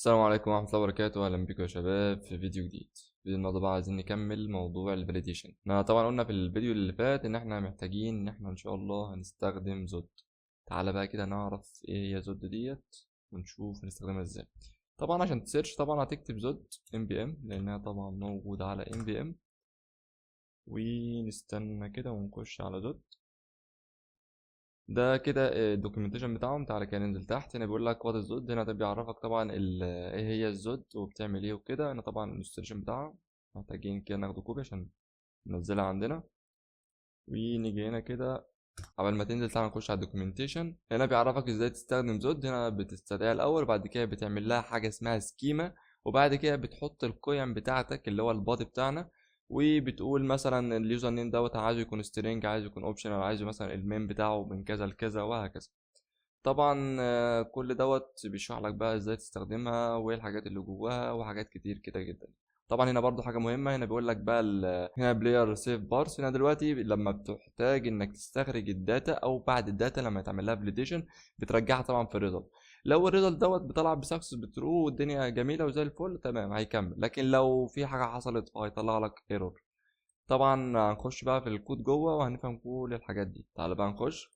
السلام عليكم ورحمة الله وبركاته. أهلا بكم يا شباب في فيديو جديد. فيديو النهاردة بقى عايزين نكمل موضوع الفاليديشن. احنا طبعا قلنا في الفيديو اللي فات إن احنا محتاجين إن احنا إن شاء الله هنستخدم زد. تعالى بقى كده نعرف إيه هي زد ديت ونشوف هنستخدمها إزاي. طبعا عشان تسيرش طبعا هتكتب زد npm لأنها طبعا موجودة على npm، ونستنى كده ونخش على زد. ده كده الدوكيومنتيشن بتاعهم. تعالى كده ننزل تحت. هنا بيقول لك وات الزد. هنا ده بيعرفك طبعا ايه هي الزد وبتعمل ايه وكده. هنا طبعا الانستليشن بتاعها محتاجين كده ناخده كوبي عشان ننزلها عندنا. ونيجي هنا كده قبل ما تنزل تعالى نخش على الدوكيومنتيشن. هنا بيعرفك ازاي تستخدم زد. هنا بتستدعيها الاول وبعد كده بتعمل لها حاجه اسمها سكيما، وبعد كده بتحط القيم بتاعتك اللي هو البادي بتاعنا، وبتقول مثلا اليوزر نيم دوت عايزه يكون سترينج، عايزه يكون اوبشنال، عايزه مثلا المين بتاعه من كذا لكذا وهكذا. طبعا كل دوت بيشرح لك بقى ازاي تستخدمها وايه الحاجات اللي جواها وحاجات كتير كده جدا. طبعا هنا برضو حاجه مهمه. هنا بيقول لك بقى هنا بلاير سيف بارس. هنا دلوقتي لما بتحتاج انك تستخرج الداتا او بعد الداتا لما يتعمل لها فاليديشن بترجعها طبعا في الريزلت. لو الريزلت دوت بيطلع بسكسس بترو والدنيا جميله وزي الفل تمام هيكمل، لكن لو في حاجه حصلت فهيطلع لك ايرور. طبعا هنخش بقى في الكود جوه وهنفهم كل الحاجات دي. تعال بقى نخش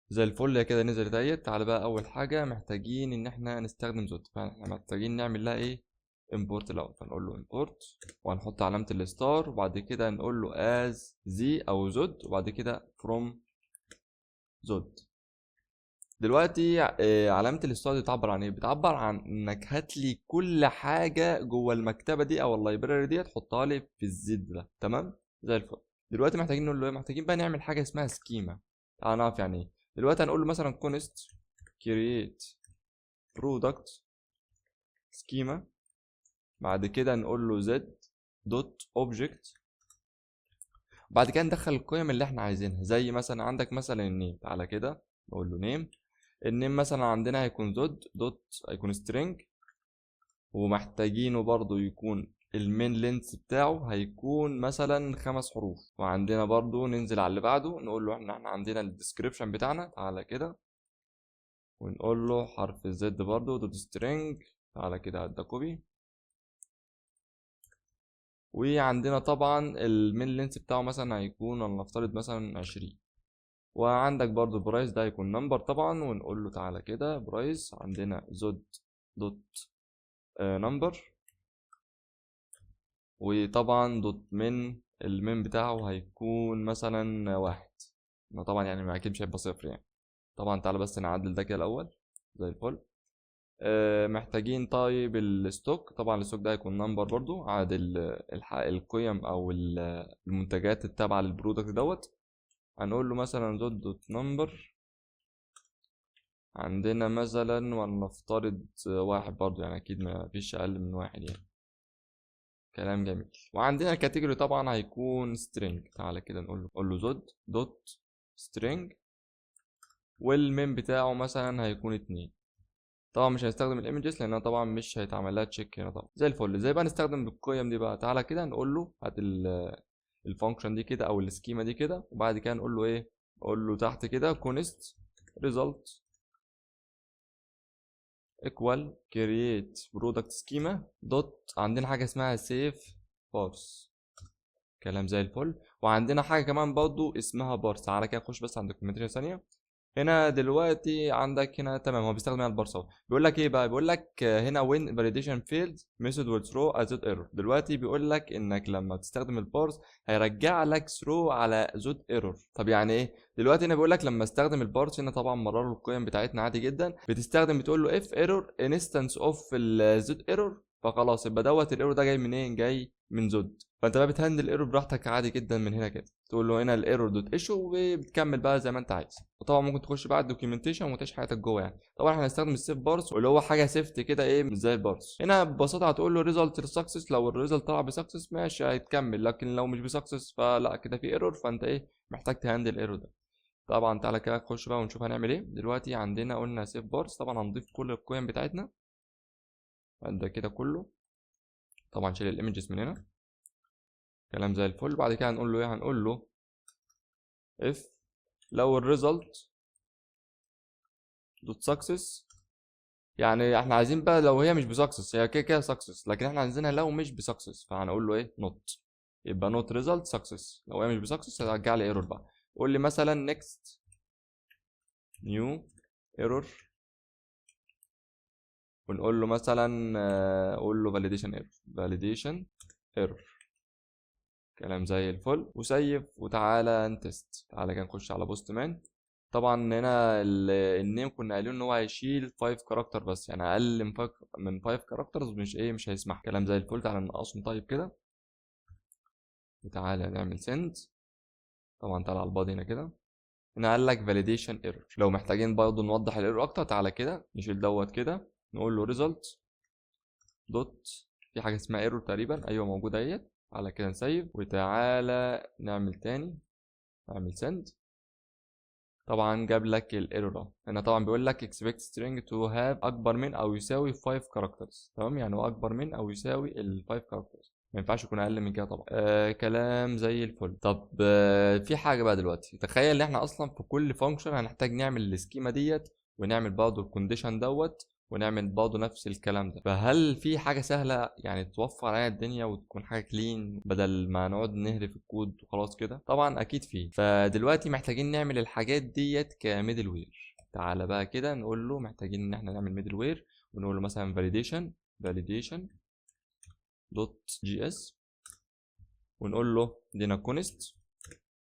زي الفل. هي كده نزلت اهيت. تعالى بقى اول حاجه محتاجين ان احنا نستخدم زد، فاحنا محتاجين نعمل لها ايه؟ امبورت الاول. فنقول له امبورت وهنحط علامه الستار وبعد كده نقول له از زي او زد وبعد كده فروم زد. دلوقتي علامه الستار دي بتعبر عن ايه؟ بتعبر عن انك هات لي كل حاجه جوه المكتبه دي او اللايبراري دي تحطها لي في الزد ده. تمام زي الفل. دلوقتي محتاجين نقول له ايه؟ محتاجين بقى نعمل حاجه اسمها سكيما. تعالى نعرف يعني ايه. دلوقتي هنقول له مثلا كونست create product schema، بعد كده نقول له z dot object، بعد كده ندخل القيم اللي احنا عايزينها. زي مثلا عندك مثلا النيم. تعالى كده نقول له نيم. النيم مثلا عندنا هيكون زد دوت هيكون string، ومحتاجينه برضو يكون المين لينس بتاعه هيكون مثلا 5 حروف. وعندنا برضو ننزل على اللي بعده نقول له احنا عندنا الديسكريبشن بتاعنا. تعالى كده ونقول له حرف الزد برضو دوت سترينج. تعالى كده ده كوبي. وعندنا طبعا المين لينس بتاعه مثلا هيكون ولنفترض مثلا 20. وعندك برضو البرايس ده هيكون نمبر طبعا، ونقول له تعالى كده برايس عندنا زد دوت نمبر، وطبعا دوت من المين بتاعه هيكون مثلا 1. ما طبعا يعني ما اكيد مش هيبقى صفر يعني. طبعا تعالى بس نعدل ده كده الاول زي الفل. محتاجين طيب الستوك. طبعا الستوك ده هيكون نمبر برضو عدد القيم او المنتجات التابعه للبرودكت دوت. هنقول له مثلا زد دوت نمبر عندنا مثلا ولنفترض 1 برضو، يعني اكيد ما فيش اقل من 1 يعني. كلام جميل. وعندنا الكاتيجوري طبعا هيكون string. تعالى كده نقول له زد دوت string، والمين بتاعه مثلا هيكون 2. طبعا مش هنستخدم الايمجز لانها طبعا مش هيتعمل لها تشيك هنا. طبعا زي الفل. ازاي بقى نستخدم القيم دي بقى؟ تعالى كده نقول له هات الفانكشن دي كده او السكيما دي كده، وبعد كده نقول له ايه؟ نقول له تحت كده كونست result equal create product schema دوت عندنا حاجه اسمها save parse. كلام زي الفل. وعندنا حاجه كمان برضو اسمها بارس. تعالى كده نخش بس عند الكومنتري ثانيه. هنا دلوقتي عندك هنا تمام هو بيستخدم هنا البارس اهو. بيقول لك ايه بقى؟ بيقول لك هنا when validation failed method will throw a z error. دلوقتي بيقول لك انك لما تستخدم البارس هيرجع لك throw على z error. طب يعني ايه؟ دلوقتي هنا بيقول لك لما استخدم البارس هنا طبعا مرر القيم بتاعتنا عادي جدا. بتستخدم بتقول له if error instance of z error، فخلاص يبقى دوت الايرور ده جاي منين؟ جاي من زد. فانت بقى بتهندل الايرور براحتك عادي جدا من هنا كده. تقول له هنا الايرور دوت ايشو وبتكمل بقى زي ما انت عايز. وطبعا ممكن تخش بقى الدوكيومنتيشن وتعيش حياتك جوه يعني. طبعا احنا هنستخدم السيف بارس واللي هو حاجه سيفت كده ايه مش زي البارس. هنا ببساطه هتقول له ريزلت سكسس. لو الريزلت طلع بسكسس ماشي هيتكمل، لكن لو مش بسكسس فلا كده في ايرور، فانت ايه محتاج تهندل الايرور ده. طبعا تعالى كده نخش بقى ونشوف هنعمل ايه. دلوقتي عندنا قلنا سيف بارس. طبعا هنضيف كل القيم بتاعتنا ده كده كله. طبعا شيل الايمجز من هنا. كلام زي الفل. بعد كده هنقول له ايه؟ هنقول له if لو الريزلت دوت سكسس يعني احنا عايزين بقى لو هي مش بسكسس، هي كده كده سكسس، لكن احنا عايزينها لو مش بسكسس، فهنقول له ايه نوت. يبقى نوت ريزلت سكسس، لو هي مش بسكسس هترجع لي ايرور بقى. قول لي مثلا نيكست نيو ايرور، ونقول له مثلا قول له فاليديشن ايرور، فاليديشن ايرور. كلام زي الفل، وسيف وتعالى نتست. تعالى كده نخش على بوست مان. طبعا هنا النيم كنا قايلين ان هو هيشيل 5 كاركتر بس، يعني اقل من 5 كاركترز مش ايه مش هيسمح. كلام زي الفل. تعالى ننقصهم طيب كده، وتعالى نعمل سند. طبعا تعالى على البادي هنا كده، هنا قال لك فاليديشن ايرور. لو محتاجين برضه نوضح الايرور اكتر، تعالى كده نشيل دوت كده، نقول له ريزلت دوت، في حاجه اسمها ايرور تقريبا، ايوه موجوده اهيت. تعالى كده نسيف، وتعالى نعمل تاني، نعمل سند. طبعا جاب لك الايرور اهو. هنا طبعا بيقول لك expect string to have اكبر من او يساوي 5 characters، تمام، يعني هو اكبر من او يساوي ال 5 characters، ما ينفعش يكون اقل من كده طبعا. كلام زي الفل. طب في حاجه بقى دلوقتي، تخيل ان احنا اصلا في كل فانكشن هنحتاج نعمل السكيما ديت، ونعمل برضه الكونديشن دوت، ونعمل برضه نفس الكلام ده. فهل في حاجه سهله يعني توفر علينا الدنيا وتكون حاجه كلين بدل ما نقعد نهري في الكود وخلاص كده؟ طبعا اكيد في. فدلوقتي محتاجين نعمل الحاجات ديت كميدل وير. تعالى بقى كده نقول له محتاجين ان احنا نعمل ميدل وير، ونقول له مثلا validation دوت جي اس، ونقول له دينا كونست،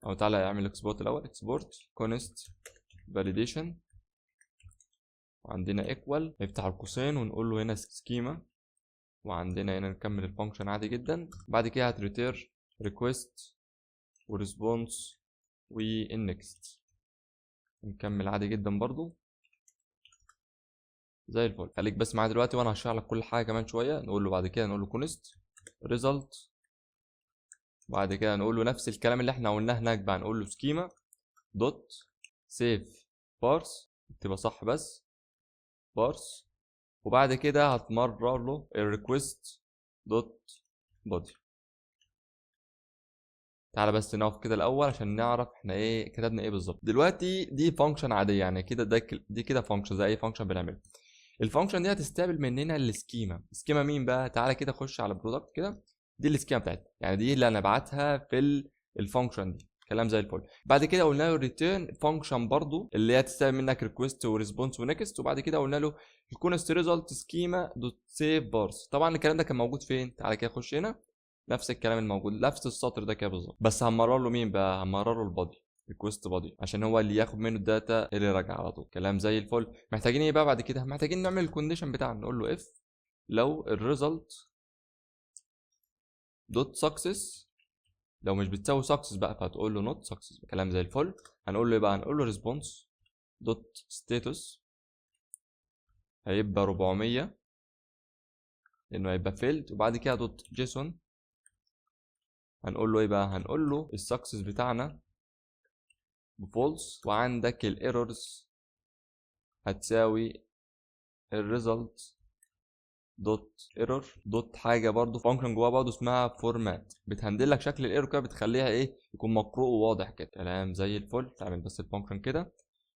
او تعالى اعمل اكسبورت الاول، اكسبورت كونست validation، وعندنا ايكوال، نفتح القوسين ونقول له هنا سكيما، وعندنا هنا نكمل الفانكشن عادي جدا. بعد كده هتريتير ريكويست وريسبونس والنكست، نكمل عادي جدا برضو زي الفل. خليك بس معايا دلوقتي وانا هشرح لك كل حاجه كمان شويه. نقول له بعد كده نقول له كونست ريزلت، بعد كده نقول له نفس الكلام اللي احنا قلناه هناك بقى، نقول له سكيما دوت سيف بارس، تبقى صح بس بارس، وبعد كده هتمرر له الريكوست دوت بودي. تعالى بس نقف كده الاول عشان نعرف احنا ايه كتبنا ايه بالظبط. دلوقتي دي فانكشن عاديه يعني كده، دي كده فانكشن زي اي فانكشن بنعملها. الفانكشن دي هتستقبل مننا السكيما. السكيما مين بقى؟ تعالى كده خش على برودكت كده، دي السكيما بتاعتها، يعني دي اللي انا ابعتها في الفانكشن دي. كلام زي الفل. بعد كده قلنا له ريتيرن فانكشن برضو اللي هي هتستقبل منك ريكويست وريسبونس ونكست، وبعد كده قلنا له الكونست ريزلت سكيما دوت سيف بارس. طبعا الكلام ده كان موجود فين؟ تعالى كده خش هنا، نفس الكلام الموجود، نفس السطر ده كده بالظبط، بس هنمرر له مين بقى؟ هنمرر له البادي، ريكوست بادي، عشان هو اللي ياخد منه الداتا اللي راجع على طول. كلام زي الفل. محتاجين ايه بقى بعد كده؟ محتاجين نعمل الكونديشن بتاعنا، نقول له اف لو الريزلت دوت سكسس، لو مش بتساوي سكسس بقى فهتقول له نوت سكسس. كلام زي الفل. هنقول له ايه بقى؟ هنقول له ريسبونس دوت ستاتس، هيبقى 400 لانه هيبقى فيلد، وبعد كده دوت جيسون، هنقول له ايه بقى؟ هنقول له السكسس بتاعنا بفولس، وعندك الايرورز هتساوي الريزلت دوت ايرور دوت حاجه برضو فانكشن جواها برضو اسمها فورمات، بتهندل لك شكل الايرور كده، بتخليها ايه يكون مقروء وواضح كده. كلام زي الفل. تعمل بس الفانكشن كده.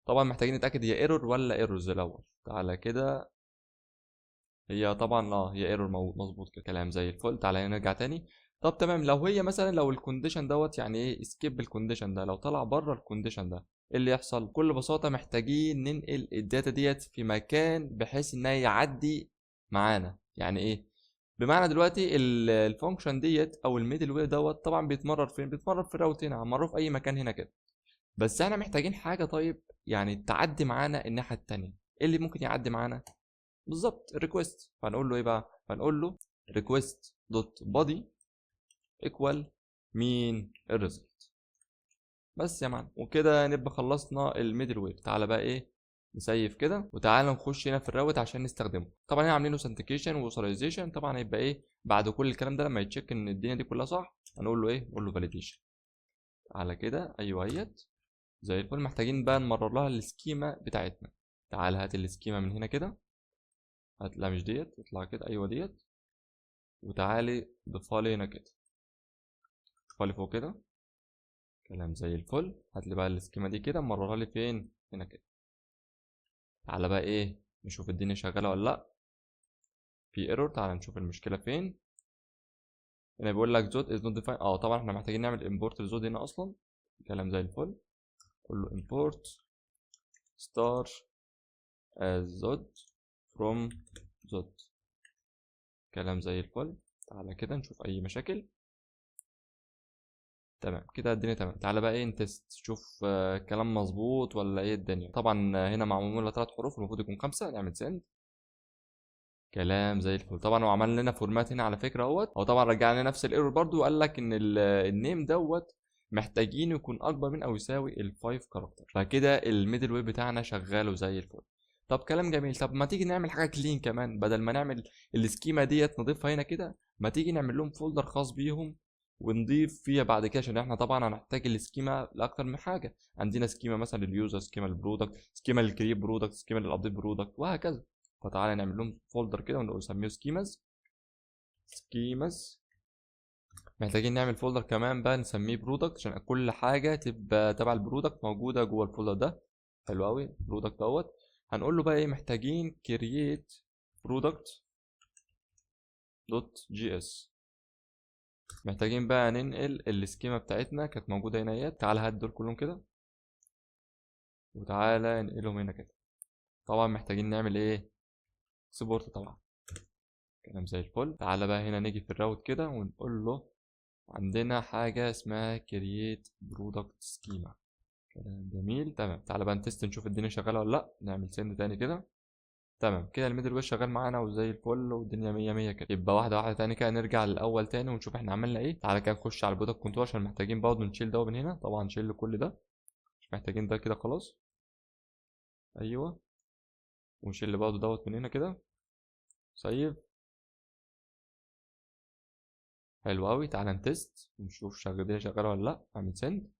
طبعا محتاجين نتاكد هي ايرور ولا ايرورز الاول. تعالى كده، هي طبعا هي ايرور مظبوط كده. كلام زي الفل. تعالى نرجع تاني. طب تمام، لو هي مثلا لو الكونديشن دوت يعني ايه سكيب الكونديشن ده، لو طلع بره الكونديشن ده ايه اللي يحصل؟ بكل بساطه محتاجين ننقل الداتا ديت في مكان بحيث انها يعدي معانا. يعني ايه؟ بمعنى دلوقتي الفانكشن ديت او الميدل وير دوت طبعا بيتمرر فين؟ بيتمرر في الراوت هنا، هنمرره في اي مكان هنا كده. بس احنا محتاجين حاجه طيب يعني تعدي معانا الناحيه التانيه. ايه اللي ممكن يعدي معانا؟ بالظبط الريكوست. فهنقول له ايه بقى؟ فنقول له ريكوست دوت بودي ايكوال مين؟ الريزلت. بس يا معلم، وكده نبقى خلصنا الميدل وير. تعالى بقى ايه نسيف كده، وتعالى نخش هنا في الراوت عشان نستخدمه. طبعا هنا عاملين له سنتيكيشن ووصلايزيشن. طبعا هيبقى ايه بعد كل الكلام ده لما يتشيك ان الدنيا دي كلها صح، هنقول له ايه؟ نقول له فاليديشن. على كده ايوه اهيت زي الفل. محتاجين بقى نمرر لها السكيما بتاعتنا. تعالى هات السكيما من هنا كده، هات، لا مش ديت، اطلع كده، ايوه ديت، وتعالي ضيفها لي هنا كده، ضيفها لي فوق كده. كلام زي الفل. هات لي بقى السكيما دي كده مررها لي فين؟ هنا كده. تعالى بقى ايه نشوف الدنيا شغاله ولا لا. في ايرور، تعال نشوف المشكله فين. هنا بيقول لك زود از نوت ديفاين. طبعا احنا محتاجين نعمل امبورت لزود هنا اصلا. كلام زي الفل. قول له امبورت ستار از زود فروم زود. كلام زي الفل. تعالى كده نشوف اي مشاكل. تمام كده الدنيا تمام. تعالى بقى ايه نتست، شوف الكلام مظبوط ولا ايه الدنيا. طبعا هنا معمول 3 حروف، المفروض يكون 5. نعمل سند. كلام زي الفل. طبعا هو عمل لنا فورمات هنا على فكره اهوت. هو طبعا رجع لنا نفس الايرور برضو، وقال لك ان النيم دوت محتاجين يكون اكبر من او يساوي ال5 كاركتر. فكده الميدل وير بتاعنا شغاله زي الفل. طب كلام جميل. طب ما تيجي نعمل حاجه كلين كمان، بدل ما نعمل السكيما ديت نضيفها هنا كده، ما تيجي نعمل لهم فولدر خاص بيهم ونضيف فيها بعد كده، عشان احنا طبعا هنحتاج السكيما لاكتر من حاجه. عندنا سكيما مثلا لليوزر، سكيما للبرودكت، سكيما للكريت برودكت، سكيما للابديت برودكت، وهكذا. فتعالى نعمل لهم فولدر كده ونقول نسميه سكيماز. محتاجين نعمل فولدر كمان بقى نسميه برودكت، عشان كل حاجه تبقى تبع البرودكت موجوده جوه الفولدر ده. حلو قوي البرودكت دوت. هنقول له بقى ايه، محتاجين create product دوت جي اس. محتاجين بقى ننقل السكيما بتاعتنا كانت موجوده هنا اهيت. تعالى هات دول كلهم كده وتعالى ننقلهم هنا كده. طبعا محتاجين نعمل ايه، سبورت طبعا. كلام زي الفل. تعالى بقى هنا نيجي في الراوت كده ونقول له عندنا حاجة اسمها create product schema. كلام جميل. تمام. تعالى بقى نتست نشوف الدنيا شغالة ولا لأ. نعمل سند تاني كده. تمام كده الميدل وير شغال معانا وزي الفل والدنيا مية مية كده. يبقى واحدة واحدة تاني كده نرجع للأول تاني ونشوف احنا عملنا ايه. تعالى كده نخش على البرودكت كنترول، عشان محتاجين برضه نشيل ده من هنا. طبعا نشيل كل ده، مش محتاجين ده كده خلاص. أيوه. ونشيل برضه دوت من هنا كده. سيف. حلو أوي. تعالى نتست ونشوف الدنيا شغالة ولا لأ. اعمل سند.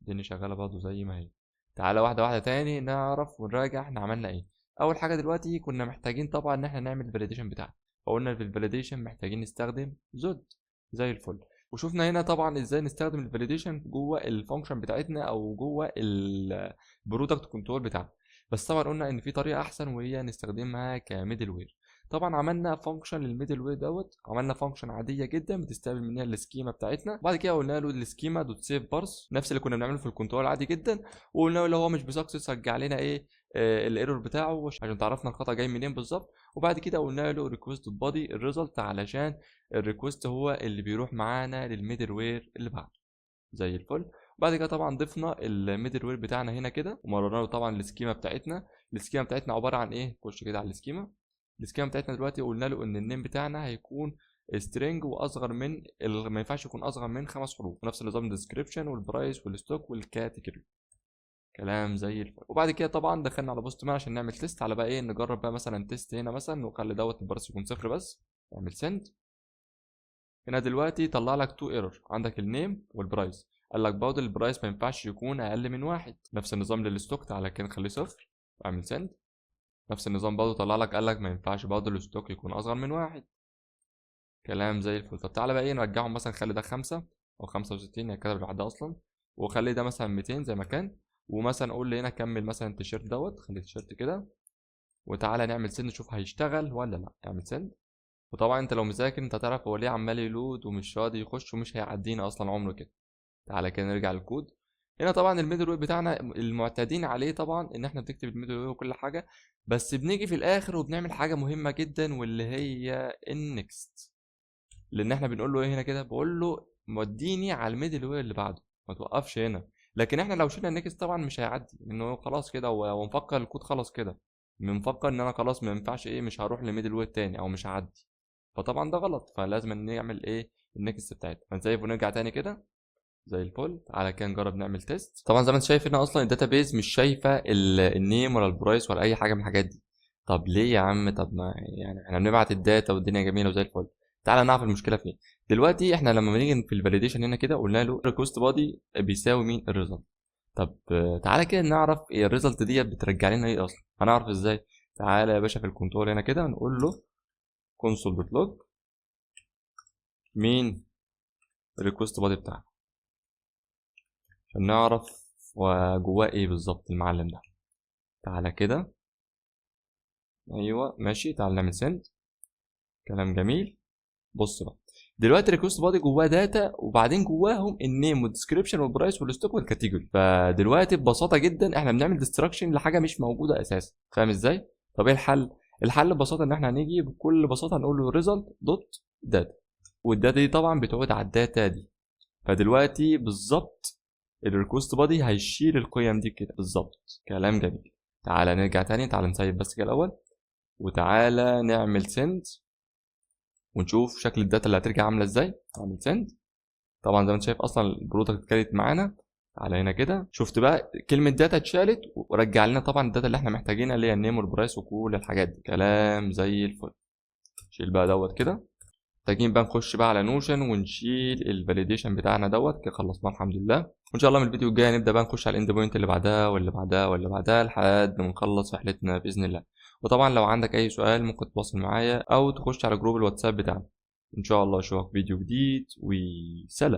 الدنيا شغاله برضه زي ما هي. تعالى واحده واحده تاني نعرف ونراجع احنا عملنا ايه. اول حاجه دلوقتي كنا محتاجين طبعا ان احنا نعمل الفاليديشن بتاعنا. فقلنا في الفاليديشن محتاجين نستخدم زود زي الفل. وشوفنا هنا طبعا ازاي نستخدم الفاليديشن جوه الفانكشن بتاعتنا او جوه البرودكت كنترول بتاعنا. بس طبعا قلنا ان في طريقه احسن، وهي نستخدمها كميدل وير. طبعا عملنا فانكشن للميدل وير دوت. عملنا فانكشن عاديه جدا بتستقبل منها السكيما بتاعتنا. بعد كده قلنا له السكيما دوت سيف بارس، نفس اللي كنا بنعمله في الكنترول عادي جدا. وقلنا له لو هو مش بسكسس رجع لنا ايه الايرور بتاعه عشان تعرفنا الخطا جاي منين بالظبط. وبعد كده قلنا له ريكوست بادي الريزلت، علشان الريكوست هو اللي بيروح معانا للميدل وير اللي بعده. زي الفل. بعد كده طبعا ضفنا الميدل وير بتاعنا هنا كده، ومررنا له طبعا السكيما بتاعتنا. السكيما بتاعتنا عباره عن ايه، خش كده على السكيما. السكيما بتاعتنا دلوقتي قلنا له ان النيم بتاعنا هيكون string واصغر من ما ينفعش يكون اصغر من 5 حروف. نفس النظام الديسكريبشن والبرايس والستوك والكاتيجوري. كلام زي الفل. وبعد كده طبعا دخلنا على بوست مان عشان نعمل تيست على بقى ايه، نجرب بقى مثلا تيست هنا مثلا وخلي دوت البرايس يكون 0 بس. نعمل سند. هنا دلوقتي طلع لك 2 ايرور، عندك النيم والبرايس. قال لك برضه البرايس ما ينفعش يكون اقل من 1. نفس النظام للستوك، تعالى كده نخليه 0. اعمل سند. نفس النظام برضه طلع لك، قال لك ما ينفعش برضه الستوك يكون اصغر من 1. كلام زي الفل. طب تعالى بقى ايه نرجعهم، مثلا خلي ده 5 او 65 هي كده لوحدها اصلا. وخلي ده مثلا 200 زي ما كان. ومثلا قول لي هنا كمل مثلا التيشيرت دوت، خلي التيشيرت كده. وتعالى نعمل سند نشوف هيشتغل ولا لا. اعمل سند. وطبعا انت لو مذاكر انت هتعرف هو ليه عمال يلود ومش راضي يخش ومش هيعدينا اصلا عمره كده. تعالى كده نرجع للكود. هنا طبعا الميدل وير بتاعنا المعتادين عليه طبعا ان احنا بنكتب الميدل وير وكل حاجه. بس بنيجي في الاخر وبنعمل حاجه مهمه جدا، واللي هي النكست. لان احنا بنقول له ايه هنا كده، بقول له موديني على الميدل وير اللي بعده، ما توقفش هنا. لكن احنا لو شلنا النكست طبعا مش هيعدي، لانه خلاص كده هو مفكر الكود خلاص كده. مفكر ان انا خلاص ما ينفعش ايه، مش هروح لميدل وير تاني او مش هعدي. فطبعا ده غلط، فلازم نعمل ايه النكست بتاعتنا. هنسيف ونرجع تاني كده. زي الفل. على كده نجرب نعمل تيست. طبعا زي ما انت شايف هنا اصلا الداتابيز مش شايفه النيم ولا البرايس ولا اي حاجه من الحاجات دي. طب ليه يا عم؟ طب ما يعني احنا بنبعت الداتا والدنيا جميله وزي الفل. تعالى نعرف المشكله فين. دلوقتي احنا لما بنيجي في الفاليديشن هنا كده قلنا له ريكوست بادي بيساوي مين الريزلت. طب تعالى كده نعرف ايه الريزلت ديت بترجع لنا ايه اصلا. هنعرف ازاي؟ تعالى يا باشا في الكنترول هنا كده نقول له console.log مين الريكوست بادي بتاعنا، عشان نعرف وجواه ايه بالظبط المعلم ده. تعالى كده ايوه ماشي، تعال نعمل سند. كلام جميل. بص بقى، دلوقتي الريكوست بادي جواه داتا، وبعدين جواهم النيم والديسكربشن والبرايس والستوك والكاتيجوري. فدلوقتي ببساطه جدا احنا بنعمل ديستراكشن لحاجه مش موجوده اساسا. فاهم ازاي؟ طب ايه الحل؟ الحل ببساطه ان احنا هنيجي بكل بساطه نقول له ريزلت دوت داتا، والداتا دي طبعا بتعود على الداتا دي. فدلوقتي بالظبط الريكوست بادي هيشيل القيم دي كده بالظبط. كلام جميل. تعالى نرجع تاني، تعالى نسيب بس كده الاول، وتعالى نعمل سند ونشوف شكل الداتا اللي هترجع عامله ازاي. اعمل سند. طبعا زي ما انت شايف اصلا البرودكت اتكريت معانا. على هنا كده شفت بقى كلمه داتا اتشالت، ورجع لنا طبعا الداتا اللي احنا محتاجينها اللي هي النيم والبرايس وكل الحاجات دي. كلام زي الفل. شيل بقى دوت كده. محتاجين بقى نخش بقى على نوشن ونشيل الفاليديشن بتاعنا دوت كده. خلصناه الحمد لله. وان شاء الله من الفيديو الجاي نبدا بقى نخش على الاند بوينت اللي بعدها واللي بعدها واللي بعدها لحد ما نخلص رحلتنا باذن الله. وطبعا لو عندك اي سؤال ممكن تتواصل معايا او تخش على جروب الواتساب بتاعنا. ان شاء الله اشوفك فيديو جديد، وسلام.